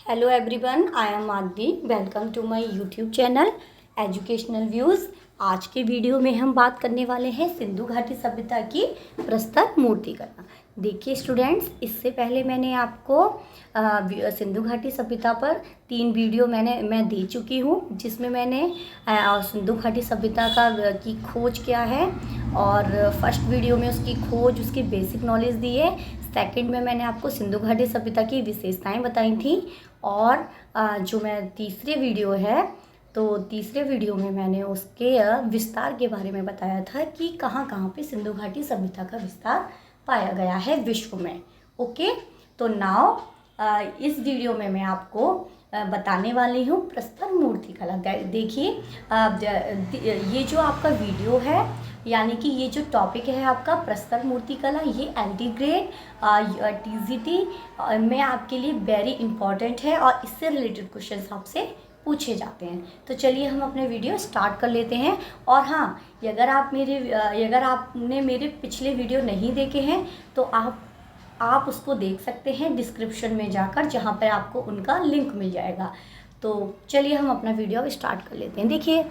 Hello everyone, I am Madhavi. Welcome to my YouTube channel educational views. आज के video में हम बात करने वाले हैं सिंधु घाटी सभ्यता की प्रस्तर मूर्तिकला। देखिए स्टूडेंट्स, इससे पहले मैंने आपको सिंधु घाटी सभ्यता पर 3 वीडियो मैं दे चुकी हूँ, जिसमें मैंने सिंधु घाटी सभ्यता की खोज क्या है, और फर्स्ट वीडियो में उसकी खोज, उसकी बेसिक नॉलेज दी है। सेकंड में मैंने आपको सिंधु घाटी सभ्यता की विशेषताएं बताई थी, और जो मैं तीसरे वीडियो है, तो तीसरे वीडियो में मैंने उसके विस्तार के बारे में बताया था कि कहाँ कहाँ पे सिंधु घाटी सभ्यता का विस्तार पाया गया है विश्व में। ओके, तो नाउ इस वीडियो में मैं आपको बताने वाली हूँ प्रस्तर मूर्तिकला। देखिए ये जो आपका वीडियो है, यानी कि ये जो टॉपिक है आपका प्रस्तर मूर्तिकला, ये एंटीग्रेड टीजीटी में आपके लिए वेरी इंपॉर्टेंट है, और इससे रिलेटेड क्वेश्चन आपसे पूछे जाते हैं। तो चलिए हम अपने वीडियो स्टार्ट कर लेते हैं। और हाँ, अगर आपने मेरे पिछले वीडियो नहीं देखे हैं तो आप उसको देख सकते हैं डिस्क्रिप्शन में जाकर, जहाँ पर आपको उनका लिंक मिल जाएगा। तो चलिए हम अपना वीडियो स्टार्ट कर लेते हैं। देखिए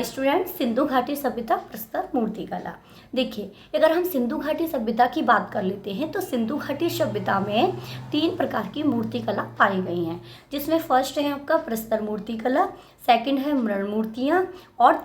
स्टूडेंट, सिंधु घाटी सभ्यता प्रस्तर मूर्तिकला। देखिए, अगर हम सिंधु घाटी सभ्यता की बात कर लेते हैं तो सिंधु घाटी सभ्यता में 3 प्रकार की मूर्तिकला पाई गई हैं, जिसमें फर्स्ट है आपका प्रस्तर मूर्तिकला, सेकंड है मृण मूर्तियाँ, और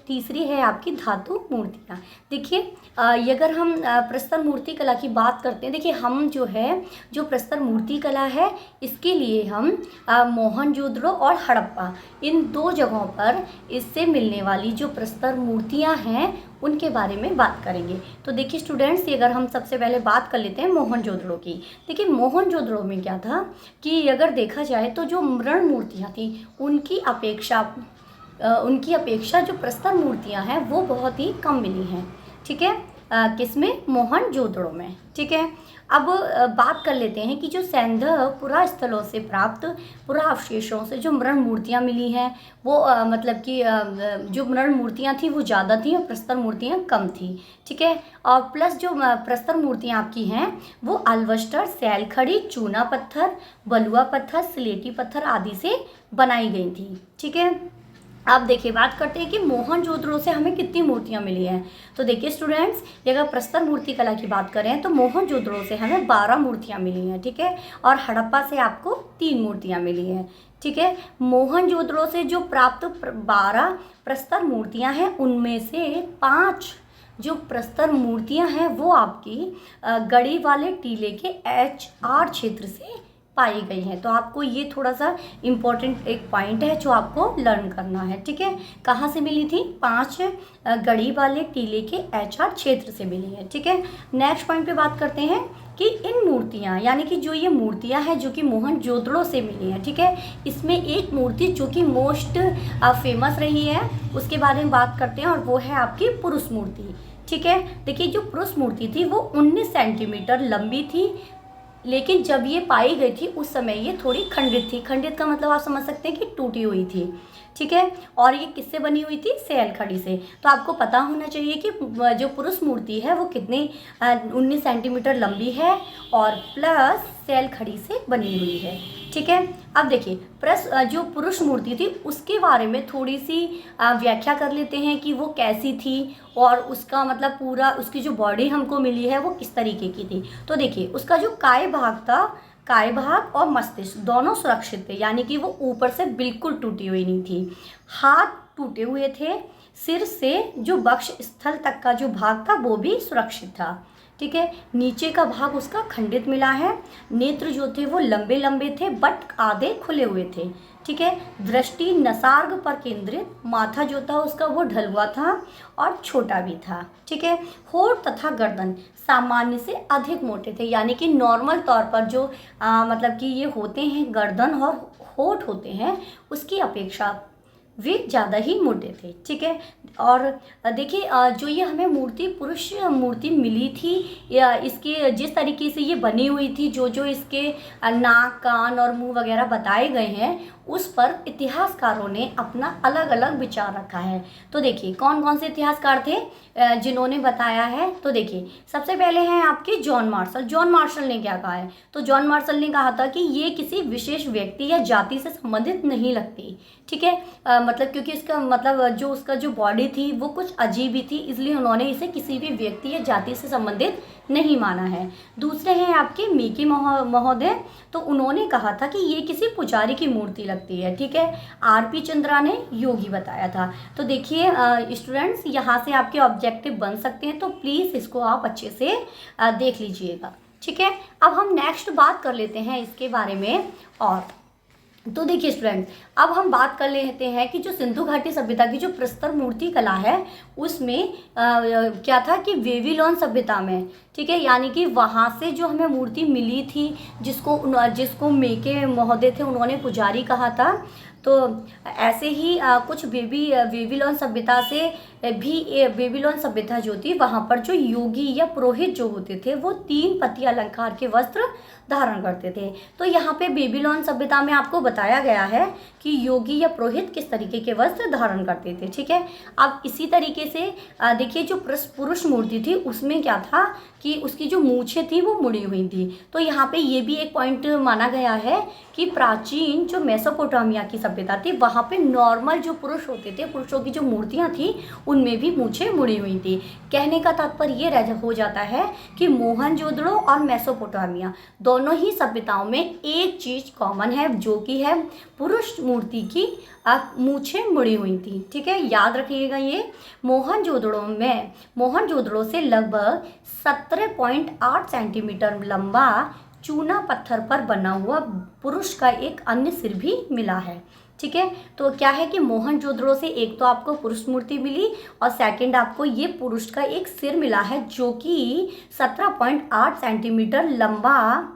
तीसरी है आपकी धातु मूर्तियाँ। देखिए अगर हम प्रस्तर मूर्तिकला की बात करते हैं, देखिए हम जो प्रस्तर मूर्तिकला है, इसके लिए हम मोहनजोदड़ो और हड़प्पा, इन 2 जगहों पर इससे मिलने वाली जो प्रस्तर मूर्तियां हैं उनके बारे में बात करेंगे। तो देखिए स्टूडेंट्स, अगर हम सबसे पहले बात कर लेते हैं मोहनजोदड़ो की। देखिए मोहनजोदड़ो में क्या था कि अगर देखा जाए तो जो मृण मूर्तियां थी उनकी अपेक्षा जो प्रस्तर मूर्तियां हैं वो बहुत ही कम मिली हैं। ठीक है, किसमें? मोहनजोदड़ो में। ठीक है, अब बात कर लेते हैं कि जो सैंध पुरा स्थलों से प्राप्त पुरा अवशेषों से जो मृण मूर्तियां मिली हैं, वो मतलब कि जो मृण मूर्तियां थी वो ज़्यादा थी और प्रस्तर मूर्तियां कम थी। ठीक है, और प्लस जो प्रस्तर मूर्तियां आपकी हैं वो अल्बस्टर, सैलखड़ी, चूना पत्थर, बलुआ पत्थर, स्लेटी पत्थर आदि से बनाई गई थी। ठीक है, अब देखिए बात करते हैं कि मोहनजोदड़ो से हमें कितनी मूर्तियां मिली हैं। तो देखिए स्टूडेंट्स, अगर प्रस्तर मूर्तिकला की बात करें तो मोहनजोदड़ो से हमें 12 मूर्तियां मिली हैं। ठीक है, और हड़प्पा से आपको 3 मूर्तियां मिली हैं। ठीक है, मोहनजोदड़ो से जो प्राप्त 12 प्रस्तर मूर्तियां हैं, उनमें से 5 जो प्रस्तर मूर्तियां हैं वो आपकी गढ़ी वाले टीले के HR क्षेत्र से पाई गई हैं। तो आपको ये थोड़ा सा इम्पोर्टेंट एक पॉइंट है जो आपको लर्न करना है। ठीक है, कहाँ से मिली थी? 5 गढ़ी वाले टीले के HR क्षेत्र से मिली है। ठीक है, नेक्स्ट पॉइंट पे बात करते हैं कि इन मूर्तियाँ, यानी कि जो ये मूर्तियाँ हैं जो कि मोहनजोदड़ो से मिली हैं। ठीक है, इसमें एक मूर्ति जो कि मोस्ट फेमस रही है, उसके बारे में बात करते हैं, और वो है आपकी पुरुष मूर्ति। ठीक है, देखिए जो पुरुष मूर्ति थी वो 19 सेंटीमीटर लंबी थी, लेकिन जब ये पाई गई थी उस समय ये थोड़ी खंडित थी। खंडित का मतलब आप समझ सकते हैं कि टूटी हुई थी। ठीक है, और ये किससे बनी हुई थी? सैलखड़ी से। तो आपको पता होना चाहिए कि जो पुरुष मूर्ति है वो कितनी 19 सेंटीमीटर लंबी है और प्लस सैलखड़ी से बनी हुई है। ठीक है, अब देखिए जो पुरुष मूर्ति थी उसके बारे में थोड़ी सी व्याख्या कर लेते हैं कि वो कैसी थी, और उसका मतलब पूरा उसकी जो बॉडी हमको मिली है वो किस तरीके की थी। तो देखिए उसका जो काय भाग था, काय भाग और मस्तिष्क दोनों सुरक्षित थे, यानी कि वो ऊपर से बिल्कुल टूटी हुई नहीं थी। हाथ टूटे हुए थे, सिर से जो वक्ष स्थल तक का जो भाग था वो भी सुरक्षित था। ठीक है, नीचे का भाग उसका खंडित मिला है। नेत्र जो थे वो लंबे लंबे थे बट आधे खुले हुए थे। ठीक है, दृष्टि नसार्ग पर केंद्रित, माथा जो था उसका वो ढलुआ था और छोटा भी था। ठीक है, होठ तथा गर्दन सामान्य से अधिक मोटे थे, यानी कि नॉर्मल तौर पर जो मतलब कि ये होते हैं गर्दन और होठ होते हैं, उसकी अपेक्षा वे ज़्यादा ही मोटे थे, ठीक है। और देखिए जो ये हमें मूर्ति पुरुष मूर्ति मिली थी, या इसके जिस तरीके से ये बनी हुई थी, जो जो इसके नाक कान और मुंह वगैरह बताए गए हैं, उस पर इतिहासकारों ने अपना अलग अलग विचार रखा है। तो देखिए कौन कौन से इतिहासकार थे जिन्होंने बताया है। तो देखिए सबसे पहले हैं आपके जॉन मार्शल। जॉन मार्शल ने क्या कहा है, तो जॉन मार्शल ने कहा था कि ये किसी विशेष व्यक्ति या जाति से संबंधित नहीं लगती, ठीक है। मतलब क्योंकि इसका मतलब जो उसका जो बॉडी थी वो कुछ अजीब ही थी, इसलिए उन्होंने इसे किसी भी व्यक्ति या जाति से संबंधित नहीं माना है। दूसरे हैं आपके मेकी महोदय, तो उन्होंने कहा था कि ये किसी पुजारी की मूर्ति लगती है, ठीक है। आरपी चंद्रा ने योगी बताया था। तो देखिए स्टूडेंट्स, यहाँ से आपके ऑब्जेक्टिव बन सकते हैं, तो प्लीज़ इसको आप अच्छे से देख लीजिएगा, ठीक है। अब हम नेक्स्ट बात कर लेते हैं इसके बारे में। और तो देखिए स्टूडेंट्स, अब हम बात कर लेते हैं कि जो सिंधु घाटी सभ्यता की जो प्रस्तर मूर्ति कला है, उसमें क्या था कि बेबीलोन सभ्यता में, ठीक है, यानी कि वहाँ से जो हमें मूर्ति मिली थी, जिसको मेके महोदय थे उन्होंने पुजारी कहा था। तो ऐसे ही कुछ बेबीलोन सभ्यता से भी, बेबीलोन सभ्यता जो थी वहाँ पर जो योगी या पुरोहित जो होते थे वो 3 पति अलंकार के वस्त्र धारण करते थे। तो यहाँ पे बेबीलोन सभ्यता में आपको बताया गया है कि योगी या पुरोहित किस तरीके के वस्त्र धारण करते थे, ठीक है। अब इसी तरीके से देखिए जो पुरुष मूर्ति थी उसमें क्या था कि उसकी जो मूछें थी वो मुड़ी हुई थी। तो यहाँ पे ये भी एक पॉइंट माना गया है कि प्राचीन जो मेसोपोटामिया की सभ्यता थी वहाँ पे नॉर्मल जो पुरुष होते थे, पुरुषों की जो मूर्तियाँ थी उनमें भी मूछें मुड़ी हुई थी। कहने का तात्पर्य ये हो जाता है कि मोहनजोदड़ो और मेसोपोटामिया दोनों ही सभ्यताओं में एक चीज़ कॉमन है, जो कि है पुरुष मूर्ति की मूछें मुड़ी हुई थी, ठीक है। याद रखिएगा ये मोहनजोदड़ो से लगभग 17.8 सेंटीमीटर लंबा चूना पत्थर पर बना हुआ पुरुष का एक अन्य सिर भी मिला है, ठीक है। तो क्या है कि मोहनजोदड़ो से एक तो आपको पुरुष मूर्ति मिली और सेकंड आपको ये पुरुष का एक सिर मिला है जो कि 17.8 सेंटीमीटर लंबा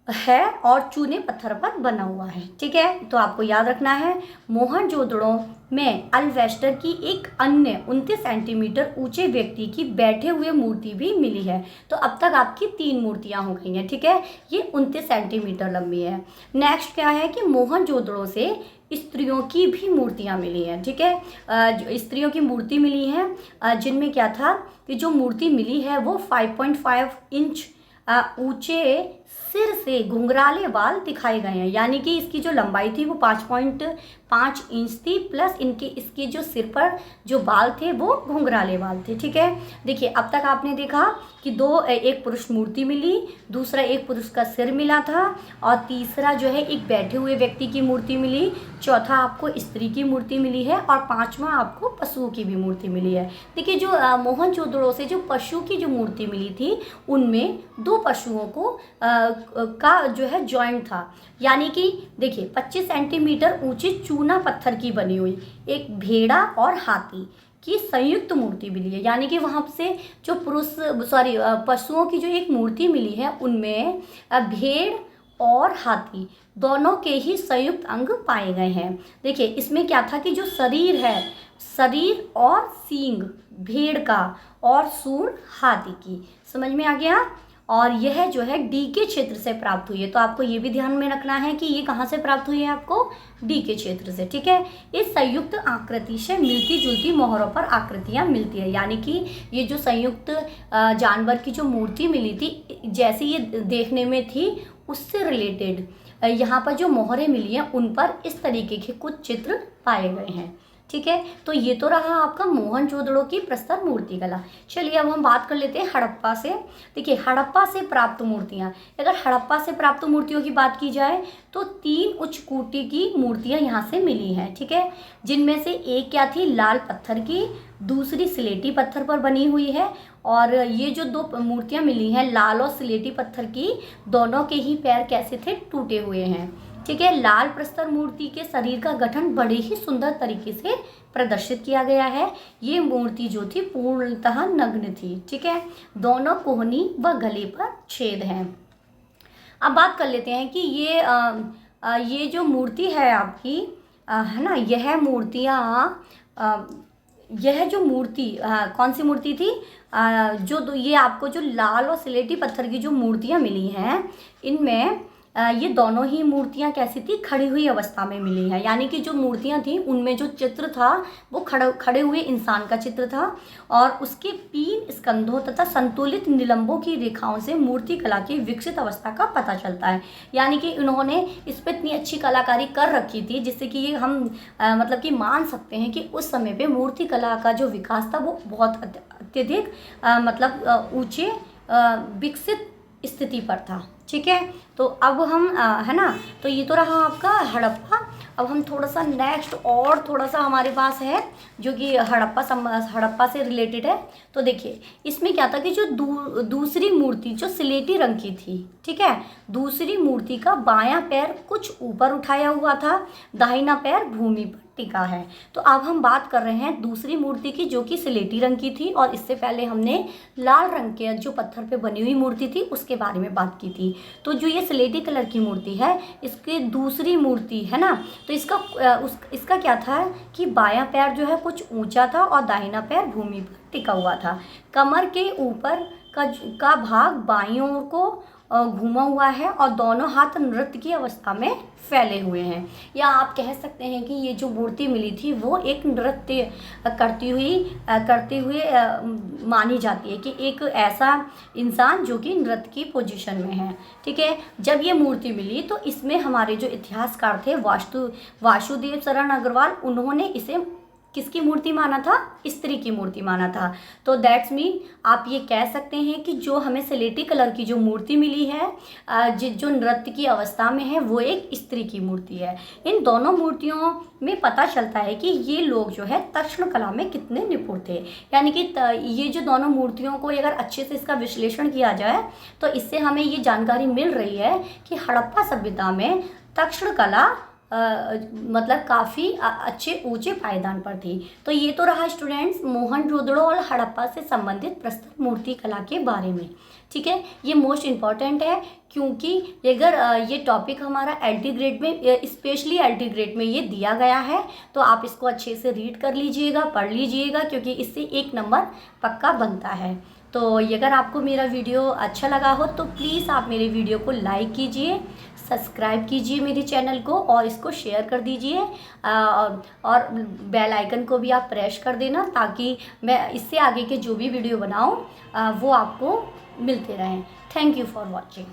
है और चूने पत्थर पर बना हुआ है, ठीक है। तो आपको याद रखना है मोहनजोदड़ो में अल्वेस्टर की एक अन्य 29 सेंटीमीटर ऊंचे व्यक्ति की बैठे हुए मूर्ति भी मिली है। तो अब तक आपकी 3 मूर्तियां हो गई हैं, ठीक है। ये 29 सेंटीमीटर लंबी है। नेक्स्ट क्या है कि मोहनजोदड़ो से स्त्रियों की भी मूर्तियां मिली हैं, ठीक है। स्त्रियों की मूर्ति मिली है जिनमें क्या था कि जो मूर्ति मिली है वो 5.5 इंच ऊंचे सिर से घुंघराले बाल दिखाए गए हैं, यानी कि इसकी जो लंबाई थी वो 5.5 इंच थी, प्लस इसके जो सिर पर जो बाल थे वो घुंघराले बाल थे, ठीक है। देखिए अब तक आपने देखा कि एक पुरुष मूर्ति मिली, दूसरा एक पुरुष का सिर मिला था, और तीसरा जो है एक बैठे हुए व्यक्ति की मूर्ति मिली, चौथा आपको स्त्री की मूर्ति मिली है, और पांचवा आपको पशुओं की भी मूर्ति मिली है। देखिए जो मोहनजोदड़ो से जो पशु की जो मूर्ति मिली थी उनमें 2 पशुओं को का जो है जॉइंट था, यानी कि देखिए 25 सेंटीमीटर ऊंची चूना पत्थर की बनी हुई एक भेड़ा और हाथी की संयुक्त मूर्ति मिली है, यानी कि वहाँ से जो पशुओं की जो एक मूर्ति मिली है उनमें भेड़ और हाथी दोनों के ही संयुक्त अंग पाए गए हैं। देखिए इसमें क्या था कि जो शरीर और सींग भेड़ का और सूंड हाथी की, समझ में आ गया। और यह जो है डी के क्षेत्र से प्राप्त हुई है, तो आपको ये भी ध्यान में रखना है कि ये कहाँ से प्राप्त हुई है, आपको डी के क्षेत्र से, ठीक है। इस संयुक्त आकृति से मिलती जुलती मोहरों पर आकृतियाँ मिलती है, यानी कि ये जो संयुक्त जानवर की जो मूर्ति मिली थी जैसी ये देखने में थी उससे रिलेटेड यहाँ पर जो मोहरें मिली हैं उन पर इस तरीके के कुछ चित्र पाए गए हैं, ठीक है। तो ये तो रहा आपका मोहनजोदड़ो की प्रस्तर मूर्ति कला। चलिए अब हम बात कर लेते हैं हड़प्पा से। देखिए हड़प्पा से प्राप्त मूर्तियाँ, अगर हड़प्पा से प्राप्त मूर्तियों की बात की जाए तो 3 उच्च कोटि की मूर्तियाँ यहाँ से मिली हैं, ठीक है। जिनमें से एक क्या थी, लाल पत्थर की, दूसरी स्लेटी पत्थर पर बनी हुई है, और ये जो 2 मूर्तियाँ मिली हैं लाल और स्लेटी पत्थर की, दोनों के ही पैर कैसे थे, टूटे हुए हैं, ठीक है। लाल प्रस्तर मूर्ति के शरीर का गठन बड़े ही सुंदर तरीके से प्रदर्शित किया गया है। ये मूर्ति जो थी पूर्णतः नग्न थी, ठीक है। दोनों कोहनी व गले पर छेद हैं। अब बात कर लेते हैं कि ये जो मूर्ति है आपकी है ना, यह मूर्तियाँ यह जो मूर्ति कौन सी मूर्ति थी, ये आपको जो लाल और स्लेटी पत्थर की जो मूर्तियाँ मिली हैं, इनमें ये दोनों ही मूर्तियाँ कैसी थी, खड़ी हुई अवस्था में मिली हैं। यानी कि जो मूर्तियाँ थी उनमें जो चित्र था वो खड़े हुए इंसान का चित्र था, और उसके 3 स्कंधों तथा संतुलित निलंबों की रेखाओं से मूर्ति कला की विकसित अवस्था का पता चलता है। यानी कि इन्होंने इस पर इतनी अच्छी कलाकारी कर रखी थी जिससे कि ये हम मतलब कि मान सकते हैं कि उस समय पे मूर्ति कला का जो विकास था वो बहुत अत्यधिक मतलब ऊंचे विकसित स्थिति पर था। ठीक है, तो अब हम है ना, तो ये तो रहा आपका हड़प्पा। अब हम थोड़ा सा नेक्स्ट और थोड़ा सा हमारे पास है जो कि हड़प्पा से रिलेटेड है। तो देखिए इसमें क्या था कि जो दूसरी मूर्ति जो स्लेटी रंग की थी, ठीक है, दूसरी मूर्ति का बायां पैर कुछ ऊपर उठाया हुआ था, दाहिना पैर भूमि पर टिका है। तो अब हम बात कर रहे हैं दूसरी मूर्ति की जो कि स्लेटी रंग की थी, और इससे पहले हमने लाल रंग के जो पत्थर पे बनी हुई मूर्ति थी उसके बारे में बात की थी। तो जो ये स्लेटी कलर की मूर्ति है, इसकी दूसरी मूर्ति है ना, तो इसका क्या था कि बायां पैर जो है कुछ ऊंचा था और दाहिना पैर भूमि पर टिका हुआ था। कमर के ऊपर का भाग बाईं ओर को घूमा हुआ है और दोनों हाथ नृत्य की अवस्था में फैले हुए हैं। या आप कह सकते हैं कि ये जो मूर्ति मिली थी वो एक नृत्य करते हुए मानी जाती है, कि एक ऐसा इंसान जो कि नृत्य की पोजीशन में है। ठीक है, जब ये मूर्ति मिली तो इसमें हमारे जो इतिहासकार थे वासुदेव शरण अग्रवाल, उन्होंने इसे किसकी मूर्ति माना था, स्त्री की मूर्ति माना था। तो दैट्स मीन आप ये कह सकते हैं कि जो हमें स्लेटी कलर की जो मूर्ति मिली है जो नृत्य की अवस्था में है वो एक स्त्री की मूर्ति है। इन दोनों मूर्तियों में पता चलता है कि ये लोग जो है तक्षण कला में कितने निपुण थे। यानी कि ये जो दोनों मूर्तियों को अगर अच्छे से इसका विश्लेषण किया जाए तो इससे हमें ये जानकारी मिल रही है कि हड़प्पा सभ्यता में तक्षण कला मतलब काफ़ी अच्छे ऊंचे पायदान पर थी। तो ये तो रहा स्टूडेंट्स मोहनजोदड़ो और हड़प्पा से संबंधित प्रस्तुत मूर्ति कला के बारे में। ठीक है, ये मोस्ट इम्पॉर्टेंट है क्योंकि अगर ये टॉपिक हमारा एलटी ग्रेड में, स्पेशली एलटी ग्रेड में ये दिया गया है, तो आप इसको अच्छे से रीड कर लीजिएगा, पढ़ लीजिएगा, क्योंकि इससे 1 नंबर पक्का बनता है। तो अगर आपको मेरा वीडियो अच्छा लगा हो तो प्लीज़ आप मेरे वीडियो को लाइक कीजिए, सब्सक्राइब कीजिए मेरे चैनल को, और इसको शेयर कर दीजिए, और बेल आइकन को भी आप प्रेस कर देना ताकि मैं इससे आगे के जो भी वीडियो बनाऊं वो आपको मिलते रहें। Thank you for watching.